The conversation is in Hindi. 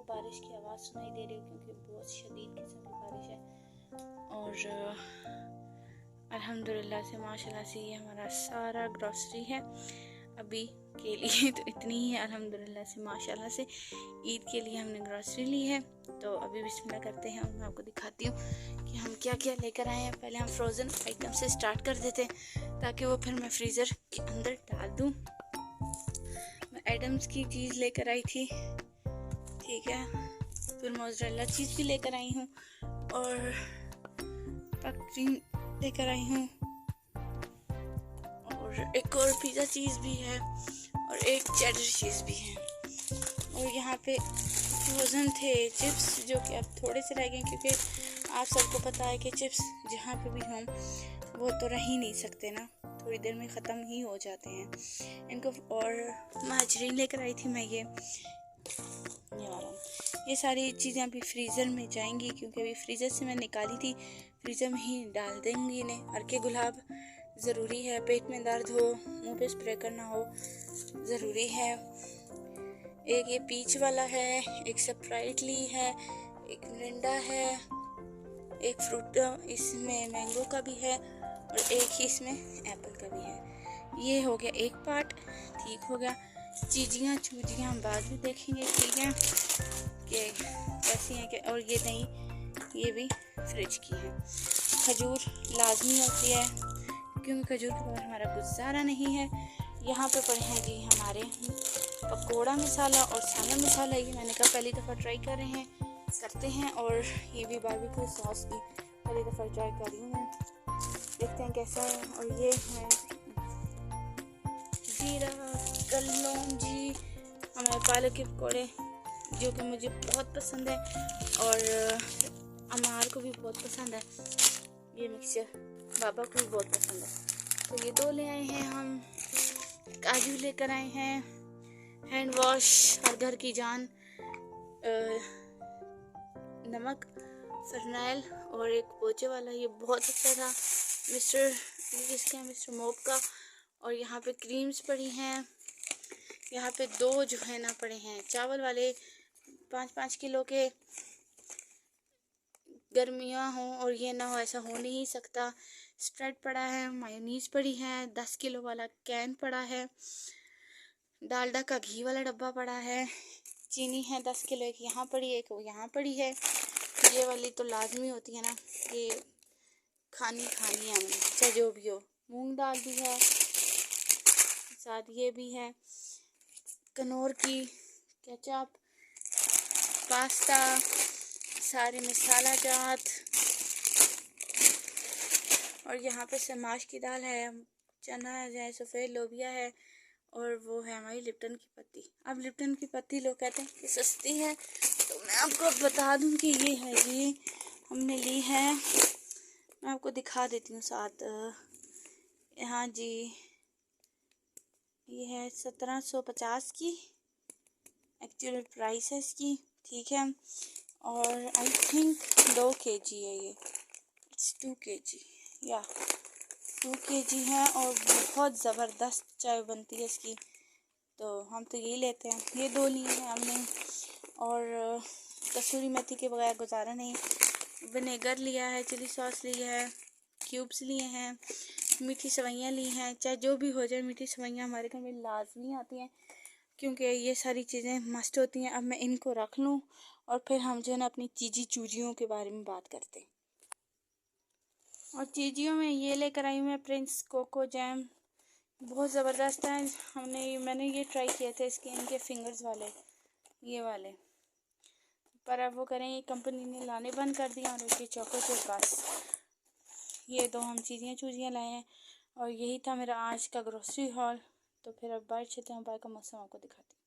बारिश की आवाज़ सुनाई दे रही हो क्योंकि बहुत शदीद किस्म की बारिश है। और अल्हम्दुलिल्लाह से माशाल्लाह से ये हमारा सारा ग्रॉसरी है अभी के लिए, तो इतनी ही है अल्हम्दुलिल्लाह से माशाल्लाह से। ईद के लिए हमने ग्रॉसरी ली है, तो अभी बिस्मिल्लाह करते हैं और मैं आपको दिखाती हूँ कि हम क्या क्या लेकर आए हैं। पहले हम फ्रोज़न आइटम से स्टार्ट कर देते हैं ताकि वो फिर मैं फ्रीज़र के अंदर डाल दूँ। मैं एडम्स की चीज़ लेकर आई थी, ठीक है, फिर मोज़रेला चीज़ भी लेकर आई हूँ और क्रीम लेकर आई हूँ और एक और पिज़्ज़ा चीज़ भी है और एक चेडर चीज़ भी है। और यहाँ पे फ्रोज़न थे चिप्स जो कि अब थोड़े से रह गए क्योंकि आप सबको पता है कि चिप्स जहाँ पे भी हों वो तो रह ही नहीं सकते ना, थोड़ी देर में ख़त्म ही हो जाते हैं इनको। और माजरीन लेकर आई थी मैं ये वाला। ये सारी चीज़ें अभी फ्रीज़र में जाएंगी क्योंकि अभी फ्रीज़र से मैं निकाली थी, फ्रीज़र में ही डाल देंगी इन्हें। अर्के गुलाब ज़रूरी है, पेट में दर्द हो, मुंह पे स्प्रे करना हो ज़रूरी है। एक ये पीच वाला है, एक स्प्राइटली है, एक मिरिंडा है, एक फ्रूट इसमें मैंगो का भी है और एक ही इसमें एप्पल का भी है। ये हो गया एक पार्ट, ठीक हो गया। चीजियाँ चूजियाँ हम बाद में देखेंगे, ठीक है, कि कैसी हैं कि। और ये दही ये भी फ्रिज की है। खजूर लाजमी होती है क्योंकि खजूर के बगैर हमारा गुजारा नहीं है। यहाँ पे पड़े हैं जी हमारे पकोड़ा मसाला और सालन मसाला। ये मैंने कहा पहली दफ़ा ट्राई करते हैं और ये भी बारबेक्यू सॉस भी पहली दफ़ा ट्राई कर रही हूँ मैं, देखते हैं कैसा है। और ये है जीरा कलौंजी, हमारे पालक के पकौड़े जो कि मुझे बहुत पसंद है और अमार को भी बहुत पसंद है। ये मिक्सचर बाबा को भी बहुत पसंद है। तो ये दो ले आए हैं हम। काजू लेकर आए हैं, हैंड वॉश और घर की जान, नमक, फरनैल और एक पोचे वाला, ये बहुत अच्छा था मिस्टर मोप का। और यहाँ पे क्रीम्स पड़ी हैं। यहाँ पे दो जो है ना पड़े हैं चावल वाले 5-5 किलो के। गर्मियाँ हों और ये ना हो ऐसा हो नहीं सकता। स्प्रेड पड़ा है, मायोनीज़ पड़ी है, 10 किलो वाला कैन पड़ा है, डालडा का घी वाला डब्बा पड़ा है, चीनी है 10 किलो, एक यहाँ पड़ी है एक वो यहाँ पड़ी है। ये वाली तो लाजमी होती है ना, ये खानी है हमने चाहे जो भी हो। मूंग दाल भी है साथ, ये भी है कनौर की केचप, पास्ता, सारे मसाला जात। और यहाँ पे समाज की दाल है, चना है, सफ़ेद लोबिया है और वो है हमारी लिप्टन की पत्ती। अब लिप्टन की पत्ती लोग कहते हैं कि सस्ती है, तो मैं आपको बता दूं कि ये है जी हमने ली है, मैं आपको दिखा देती हूँ साथ। हाँ जी, ये है 1750 की एक्चुअल प्राइस है इसकी, ठीक है। और आई थिंक 2 kg है ये, इट्स 2 kg या 2 kg है और बहुत ज़बरदस्त चाय बनती है इसकी, तो हम तो यही लेते हैं। ये दो लिए हैं हमने। और कसूरी मेथी के बगैर गुजारा नहीं। विनेगर लिया है, चिली सॉस लिया है, क्यूब्स लिए हैं, मीठी सेवइयाँ ली हैं। चाहे जो भी हो जाए, मीठी सेवइयाँ हमारे घर में लाजमी आती हैं क्योंकि ये सारी चीज़ें मस्ट होती हैं। अब मैं इनको रख लूँ और फिर हम जो है ना अपनी चीज़ी चूजियों के बारे में बात करते हैं। और चीज़ियों में ये लेकर आई हूँ मैं प्रिंस कोको जैम, बहुत ज़बरदस्त है। मैंने ये ट्राई किए थे इसके, इनके फिंगर्स वाले, ये वाले, पर अब वो करें ये कंपनी ने लाने बंद कर दिया। और उसके चौको के पास ये दो हम चूजियाँ लाए हैं। और यही था मेरा आज का ग्रोसरी हॉल। तो फिर अब बाहर चलते हैं, बाहर का मौसम आपको दिखाते हैं।